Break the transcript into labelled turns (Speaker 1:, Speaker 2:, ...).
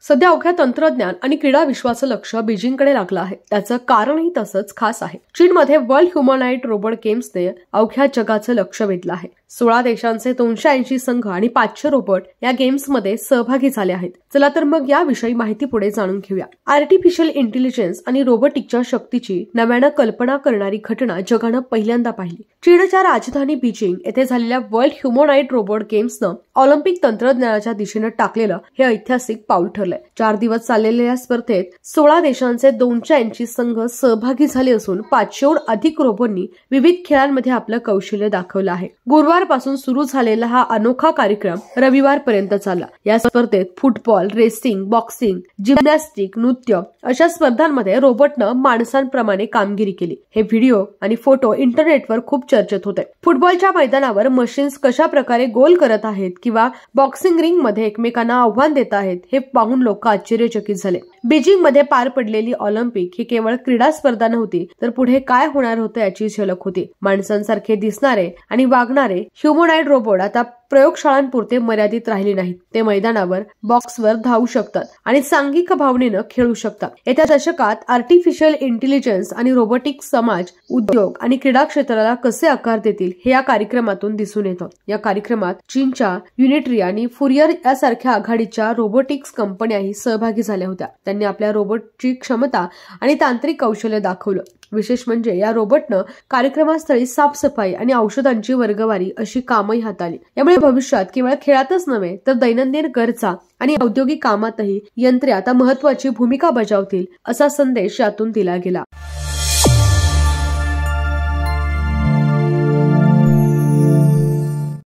Speaker 1: सध्या अवघ्या तंत्रज्ञान आणि क्रीडा विश्वाचं लक्ष बीजिंगकडे लागलं आहे. त्याचं कारणही तसंच खास आहे. चीनमध्ये वर्ल्ड ह्युमनॉइड रोबोट गेम्सने अवघ्या जगाचं लक्ष वेधलं आहे. 16 देशांचे 280 संघ आणि 500 रोबोट या गेम्समध्ये सहभागी झाले आहेत. चला तर मग याविषयी माहिती पुढे जाणून घेऊया. आर्टिफिशियल इंटेलिजन्स आणि रोबोटिक्सच्या शक्तीची नव्यानं कल्पना करणारी घटना जगानं पहिल्यांदा पाहिली. चीनच्या राजधानी बीजिंग येथे झालेल्या वर्ल्ड ह्युमनॉइड रोबोट गेम्सनं ऑलिम्पिक तंत्रज्ञानाच्या दिशेनं टाकलेलं हे ऐतिहासिक पाऊल ठरलंय. 4 दिवस चाललेल्या या स्पर्धेत 16 देशांचे 280 संघ सहभागी झाले असून 500हून अधिक रोबोटनी विविध खेळांमध्ये आपलं कौशल्य दाखवलं आहे. गुरुवारपासून सुरू झालेला हा अनोखा कार्यक्रम रविवारपर्यंत चालला. या स्पर्धेत फुटबॉल, रेसिंग, बॉक्सिंग, जिम्नॅस्टिक, नृत्य अशा स्पर्धांमध्ये रोबोटनं माणसांप्रमाणे कामगिरी केली. हे व्हिडिओ आणि फोटो इंटरनेटवर खूप चर्चेत होते. फुटबॉलच्या मैदानावर मशीन्स कशा प्रकारे गोल करत आहेत किंवा बॉक्सिंग रिंग मध्ये एकमेकांना आव्हान देत आहेत हे पाहून लोक आश्चर्यचकित झाले. बीजिंग मध्ये पार पडलेली ऑलिम्पिक ही केवळ क्रीडा स्पर्धा नव्हती, तर पुढे काय होणार होतं याची झलक होती. माणसांसारखे दिसणारे आणि वागणारे ह्युमनॉइड रोबोट आता प्रयोगशाळांपुरते मर्यादित राहिले नाहीत. ते मैदानावर, बॉक्सवर धावू शकतात आणि सांघिक भावनेनं खेळू शकतात. येत्या दशकात आर्टिफिशियल इंटेलिजन्स आणि रोबोटिक्स समाज, उद्योग आणि क्रीडा क्षेत्राला कसे आकार देतील हे या कार्यक्रमातून दिसून येतं. या कार्यक्रमात चीनच्या युनिट्री आणि फुरियर यासारख्या आघाडीच्या रोबोटिक्स कंपन्याही सहभागी झाल्या होत्या. त्यांनी आपल्या रोबोटची क्षमता आणि तांत्रिक कौशल्य दाखवलं. विशेष म्हणजे या रोबोटनं कार्यक्रमास्थळी साफसफाई आणि औषधांची वर्गवारी अशी कामही हाताळली. यामुळे भविष्यात केवळ खेळातच नव्हे तर दैनंदिन गरजा आणि औद्योगिक कामातही यंत्रे आता महत्वाची भूमिका बजावतील असा संदेश यातून दिला गेला.